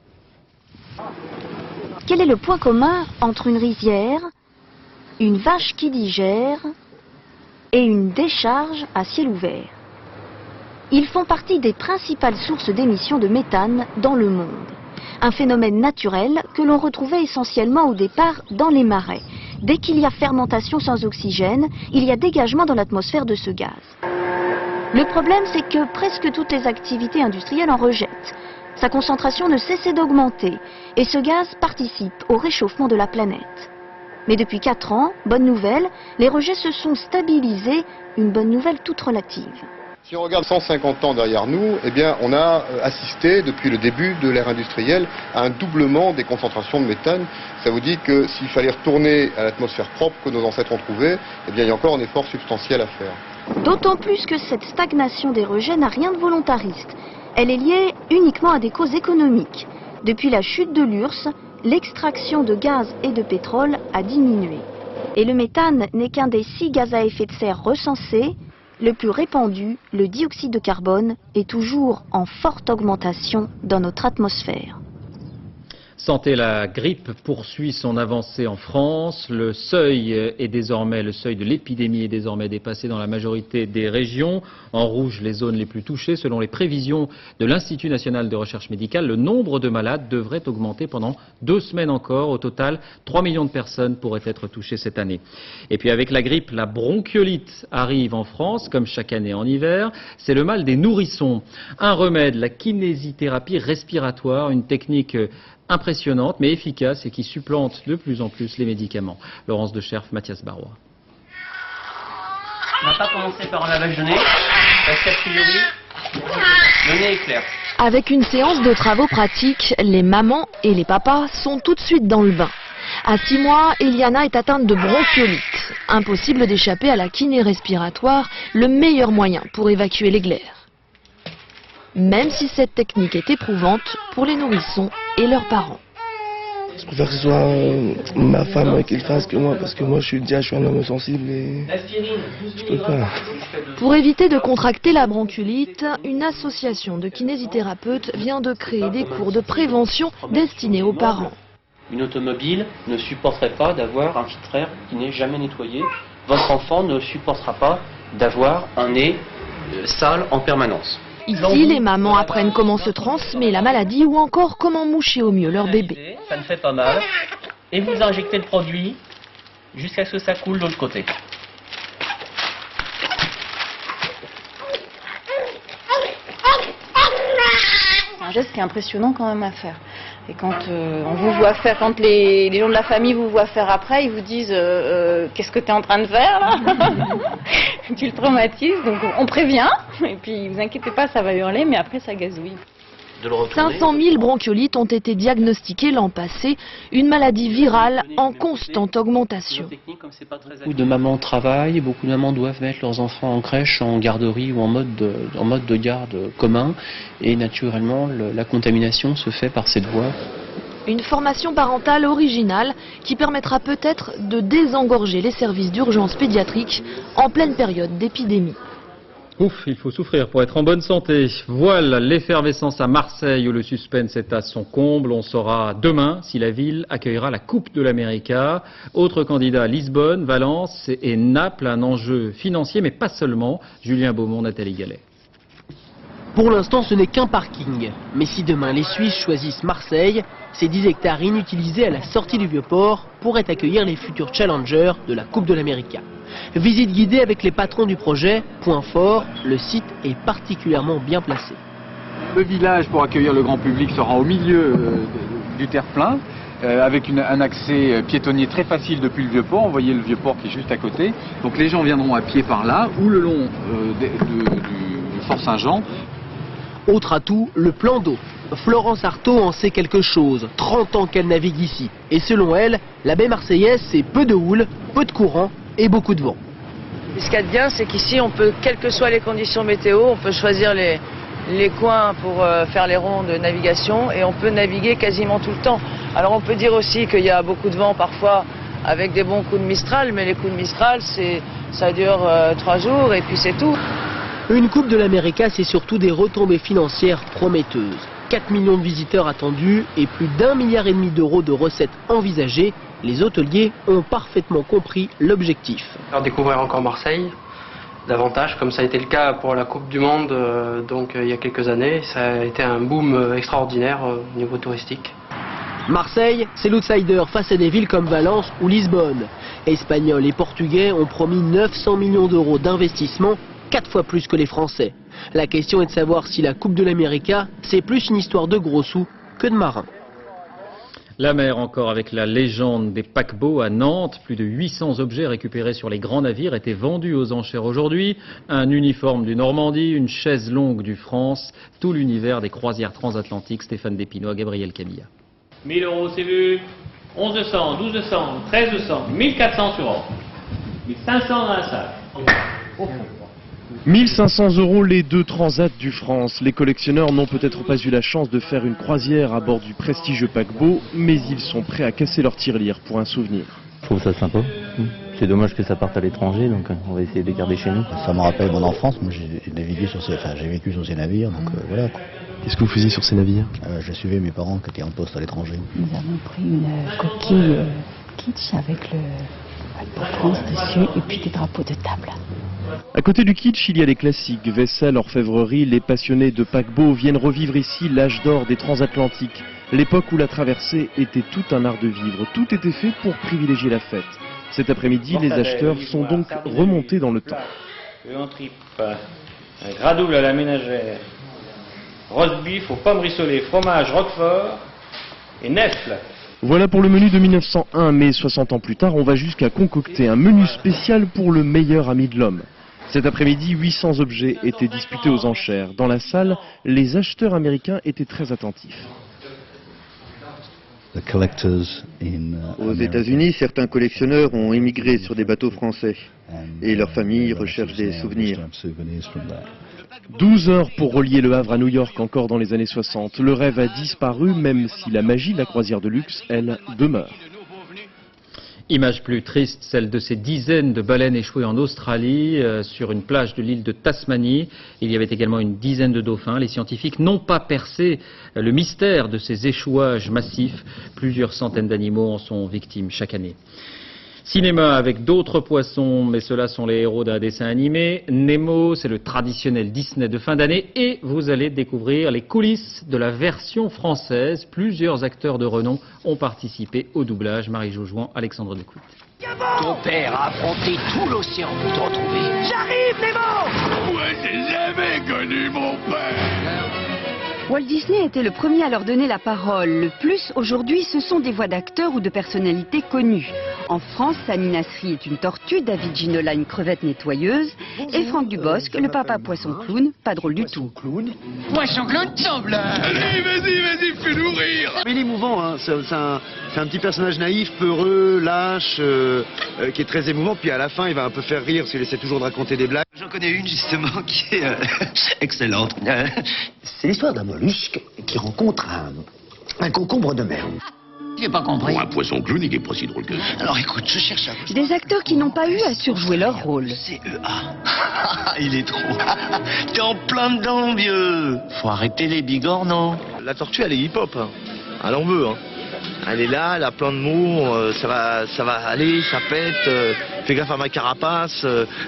Quel est le point commun entre une rizière, une vache qui digère et une décharge à ciel ouvert? Ils font partie des principales sources d'émissions de méthane dans le monde. Un phénomène naturel que l'on retrouvait essentiellement au départ dans les marais. Dès qu'il y a fermentation sans oxygène, il y a dégagement dans l'atmosphère de ce gaz. Le problème, c'est que presque toutes les activités industrielles en rejettent. Sa concentration ne cessait d'augmenter et ce gaz participe au réchauffement de la planète. Mais depuis 4 ans, bonne nouvelle, les rejets se sont stabilisés, une bonne nouvelle toute relative. Si on regarde 150 ans derrière nous, eh bien, on a assisté depuis le début de l'ère industrielle à un doublement des concentrations de méthane. Ça vous dit que s'il fallait retourner à l'atmosphère propre que nos ancêtres ont trouvée, eh bien, il y a encore un effort substantiel à faire. D'autant plus que cette stagnation des rejets n'a rien de volontariste. Elle est liée uniquement à des causes économiques. Depuis la chute de l'URSS, l'extraction de gaz et de pétrole a diminué. Et le méthane n'est qu'un des 6 gaz à effet de serre recensés. Le plus répandu, le dioxyde de carbone, est toujours en forte augmentation dans notre atmosphère. Santé, la grippe poursuit son avancée en France. Le seuil de l'épidémie est désormais dépassé dans la majorité des régions. En rouge, les zones les plus touchées. Selon les prévisions de l'Institut national de recherche médicale, le nombre de malades devrait augmenter pendant 2 semaines encore. Au total, 3 millions de personnes pourraient être touchées cette année. Et puis avec la grippe, la bronchiolite arrive en France, comme chaque année en hiver. C'est le mal des nourrissons. Un remède, la kinésithérapie respiratoire, une technique impressionnante mais efficace et qui supplante de plus en plus les médicaments. Laurence Decherf, Mathias Barrois. On va pas commencer par un lavage de nez, parce qu'a priori, le nez est clair. Avec une séance de travaux pratiques, les mamans et les papas sont tout de suite dans le bain. À 6 mois, Eliana est atteinte de bronchiolite. Impossible d'échapper à la kiné respiratoire, le meilleur moyen pour évacuer les glaires. Même si cette technique est éprouvante pour les nourrissons et leurs parents. Je préfère que ce soit ma femme qui le fasse que moi, parce que moi je suis un homme sensible et je peux pas. Pour éviter de contracter la bronchiolite, une association de kinésithérapeutes vient de créer des cours de prévention destinés aux parents. Une automobile ne supporterait pas d'avoir un filtre air qui n'est jamais nettoyé. Votre enfant ne supportera pas d'avoir un nez sale en permanence. Ici, les mamans apprennent comment se transmet la maladie ou encore comment moucher au mieux leur bébé. Ça ne fait pas mal. Et vous injectez le produit jusqu'à ce que ça coule de l'autre côté. C'est un geste qui est impressionnant quand même à faire. Et quand on vous voit faire, quand les gens de la famille vous voient faire après, ils vous disent qu'est-ce que tu es en train de faire là? Tu le traumatises, donc on prévient, et puis vous inquiétez pas, ça va hurler, mais après ça gazouille. 500 000 bronchiolites ont été diagnostiquées l'an passé, une maladie virale en constante augmentation. Beaucoup de mamans travaillent, beaucoup de mamans doivent mettre leurs enfants en crèche, en garderie ou en mode de garde commun, et naturellement la contamination se fait par cette voie. Une formation parentale originale qui permettra peut-être de désengorger les services d'urgence pédiatrique en pleine période d'épidémie. Ouf, il faut souffrir pour être en bonne santé. Voilà l'effervescence à Marseille où le suspense est à son comble. On saura demain si la ville accueillera la Coupe de l'América. Autres candidats, Lisbonne, Valence et Naples. Un enjeu financier, mais pas seulement. Julien Beaumont, Nathalie Gallet. Pour l'instant, ce n'est qu'un parking. Mais si demain les Suisses choisissent Marseille, ces 10 hectares inutilisés à la sortie du Vieux-Port pourraient accueillir les futurs challengers de la Coupe de l'América. Visite guidée avec les patrons du projet. Point fort, le site est particulièrement bien placé. Le village pour accueillir le grand public sera au milieu du terre-plein, avec un accès piétonnier très facile depuis le Vieux-Port. Vous voyez le Vieux-Port qui est juste à côté. Donc les gens viendront à pied par là ou le long du Fort Saint-Jean. Autre atout, le plan d'eau. Florence Artaud en sait quelque chose, 30 ans qu'elle navigue ici. Et selon elle, la baie marseillaise, c'est peu de houle, peu de courant et beaucoup de vent. Ce qu'il y a de bien, c'est qu'ici, on peut, quelles que soient les conditions météo, on peut choisir les coins pour faire les ronds de navigation et on peut naviguer quasiment tout le temps. Alors on peut dire aussi qu'il y a beaucoup de vent parfois avec des bons coups de Mistral, mais les coups de Mistral, ça dure 3 jours et puis c'est tout. Une Coupe de l'América, c'est surtout des retombées financières prometteuses. 4 millions de visiteurs attendus et plus d'1,5 milliard d'euros de recettes envisagées. Les hôteliers ont parfaitement compris l'objectif. Alors découvrir encore Marseille, davantage, comme ça a été le cas pour la Coupe du Monde il y a quelques années. Ça a été un boom extraordinaire au niveau touristique. Marseille, c'est l'outsider face à des villes comme Valence ou Lisbonne. Espagnols et Portugais ont promis 900 millions d'euros d'investissement, 4 fois plus que les Français. La question est de savoir si la Coupe de l'América, c'est plus une histoire de gros sous que de marins. La mer encore avec la légende des paquebots à Nantes. Plus de 800 objets récupérés sur les grands navires étaient vendus aux enchères aujourd'hui. Un uniforme du Normandie, une chaise longue du France, tout l'univers des croisières transatlantiques. Stéphane Despinois, Gabriel Camilla. 1000 euros c'est vu, 1100, 1200, 1300, 1400 sur ordre, 1500 dans la salle. 1500 € les 2 transats du France. Les collectionneurs n'ont peut-être pas eu la chance de faire une croisière à bord du prestigieux paquebot, mais ils sont prêts à casser leur tirelire pour un souvenir. Je trouve ça sympa. C'est dommage que ça parte à l'étranger, donc on va essayer de les garder chez nous. Ça me rappelle mon enfance. Moi, j'ai vécu sur ces navires, donc voilà. Qu'est-ce que vous faisiez sur ces navires? Je suivais mes parents qui étaient en poste à l'étranger. Nous avons pris une coquille kitsch avec le France dessus et puis des drapeaux de table. À côté du kitsch, il y a les classiques, vaisselle, orfèvrerie. Les passionnés de paquebots viennent revivre ici l'âge d'or des transatlantiques. L'époque où la traversée était tout un art de vivre. Tout était fait pour privilégier la fête. Cet après-midi, les acheteurs sont donc remontés dans le temps. En tripe, gras double à la ménagère, roast beef aux pommes rissolées, fromage, roquefort et nefles. Voilà pour le menu de 1901, mais 60 ans plus tard, on va jusqu'à concocter un menu spécial pour le meilleur ami de l'homme. Cet après-midi, 800 objets étaient disputés aux enchères. Dans la salle, les acheteurs américains étaient très attentifs. Aux États-Unis, certains collectionneurs ont émigré sur des bateaux français et leurs familles recherchent des souvenirs. 12 heures pour relier Le Havre à New York encore dans les années 60. Le rêve a disparu, même si la magie de la croisière de luxe, elle, demeure. Image plus triste, celle de ces dizaines de baleines échouées en Australie, sur une plage de l'île de Tasmanie. Il y avait également une dizaine de dauphins. Les scientifiques n'ont pas percé le mystère de ces échouages massifs. Plusieurs centaines d'animaux en sont victimes chaque année. Cinéma avec d'autres poissons, mais ceux-là sont les héros d'un dessin animé. Nemo, c'est le traditionnel Disney de fin d'année. Et vous allez découvrir les coulisses de la version française. Plusieurs acteurs de renom ont participé au doublage. Marie-Jo Jouan, Alexandre Decout. Ton père a affronté tout l'océan pour te retrouver. J'arrive, Nemo! Ouais, j'ai jamais connu mon père! Walt Disney était le premier à leur donner la parole. Le plus, aujourd'hui, ce sont des voix d'acteurs ou de personnalités connues. En France, Sami Nasri est une tortue, David Ginola une crevette nettoyeuse, et Franck Dubosc, le papa poisson clown, pas drôle du tout. Poisson clown semble! Allez, vas-y, fais-nous rire! Mais il est émouvant, hein. C'est un petit personnage naïf, peureux, lâche, qui est très émouvant. Puis à la fin, il va un peu faire rire, parce qu'il essaie toujours de raconter des blagues. J'en connais une justement qui est excellente. C'est l'histoire d'un mollusque qui rencontre un concombre de mer. J'ai pas compris. Pour un poisson clown, il est pas si drôle que ça. Alors écoute, je cherche un... Des acteurs qui n'ont pas eu à surjouer leur rôle. CEA. Il est trop. T'es en plein dedans, vieux. Faut arrêter les bigorneaux. La tortue, elle est hip-hop. Hein. Elle en veut. Hein. Elle est là, elle a plein de mots. Ça va aller, ça pète. Fais gaffe à ma carapace.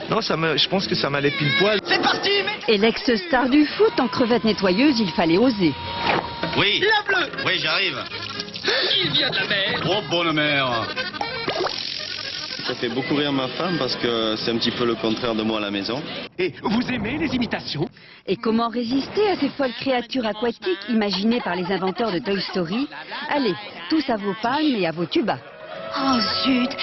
Non, je pense que ça m'allait pile poil. C'est parti, Et l'ex-star du foot en crevette nettoyeuse, il fallait oser. Oui. La bleue. Oui, j'arrive. Il vient de la mer. Trop bonne mer. Ça fait beaucoup rire ma femme parce que c'est un petit peu le contraire de moi à la maison. Et vous aimez les imitations? Et comment résister à ces folles créatures aquatiques imaginées par les inventeurs de Toy Story? Allez, tous à vos pannes et à vos tubas. Oh zut!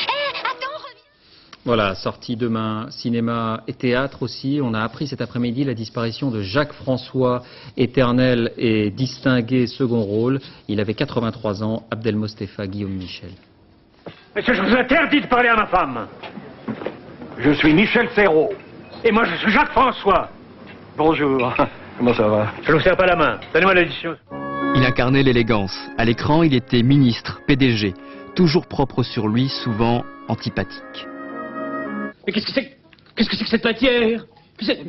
Voilà, sortie demain, cinéma et théâtre aussi. On a appris cet après-midi la disparition de Jacques François, éternel et distingué second rôle. Il avait 83 ans, Abdel Mostefa, Guillaume Michel. Monsieur, je vous interdis de parler à ma femme. Je suis Michel Serrault. Et moi, je suis Jacques François. Bonjour. Comment ça va? Je ne vous serre pas la main. Donnez-moi l'édition. Il incarnait l'élégance. À l'écran, il était ministre, PDG. Toujours propre sur lui, souvent antipathique. Mais qu'est-ce que c'est que cette matière? C'est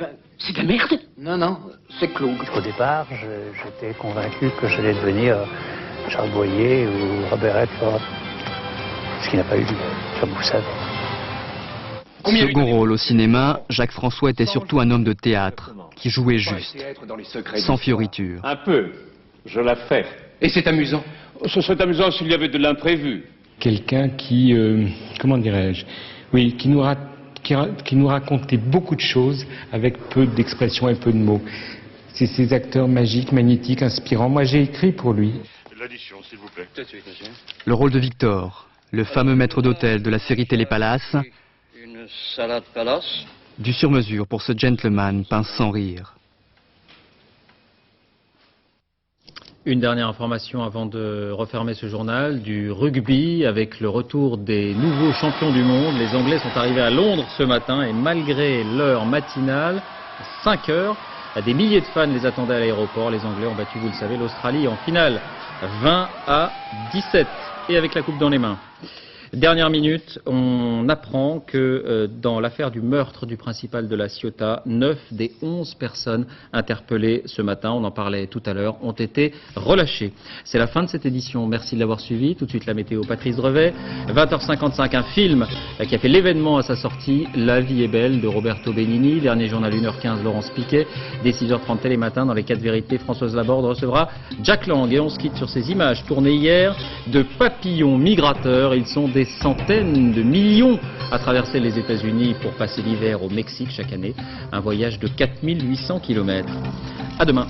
de la merde. Non, c'est Cloug. Au départ, j'étais convaincu que j'allais devenir Charles Boyer ou Robert Redford. Ce qui n'a pas eu lieu, comme vous savez. Second rôle au cinéma, Jacques François était surtout un homme de théâtre, qui jouait juste, sans fioriture. Un peu, je la fais. Et c'est amusant? Ce serait amusant s'il y avait de l'imprévu. Quelqu'un qui, comment dirais-je, oui, qui nous racontait beaucoup de choses avec peu d'expressions et peu de mots. C'est ces acteurs magiques, magnétiques, inspirants. Moi, j'ai écrit pour lui. L'addition, s'il vous plaît. Le rôle de Victor, le fameux maître d'hôtel de la série Télépalace. Une salade palace. Du sur-mesure pour ce gentleman pince sans rire. Une dernière information avant de refermer ce journal, du rugby avec le retour des nouveaux champions du monde. Les Anglais sont arrivés à Londres ce matin et malgré l'heure matinale, à 5 heures, des milliers de fans les attendaient à l'aéroport. Les Anglais ont battu, vous le savez, l'Australie en finale 20-17 et avec la coupe dans les mains. Dernière minute, on apprend que dans l'affaire du meurtre du principal de la Ciotat, 9 des 11 personnes interpellées ce matin, on en parlait tout à l'heure, ont été relâchées. C'est la fin de cette édition. Merci de l'avoir suivi. Tout de suite la météo, Patrice Drevet. 20h55, un film qui a fait l'événement à sa sortie, La vie est belle de Roberto Benigni. Dernier journal 1h15, Laurence Piquet. Dès 6h30 télématin, dans les 4 vérités, Françoise Laborde recevra Jack Lang. Et on se quitte sur ces images tournées hier de papillons migrateurs. Ils sont des centaines de millions à traverser les États-Unis pour passer l'hiver au Mexique chaque année. Un voyage de 4800 km. À demain.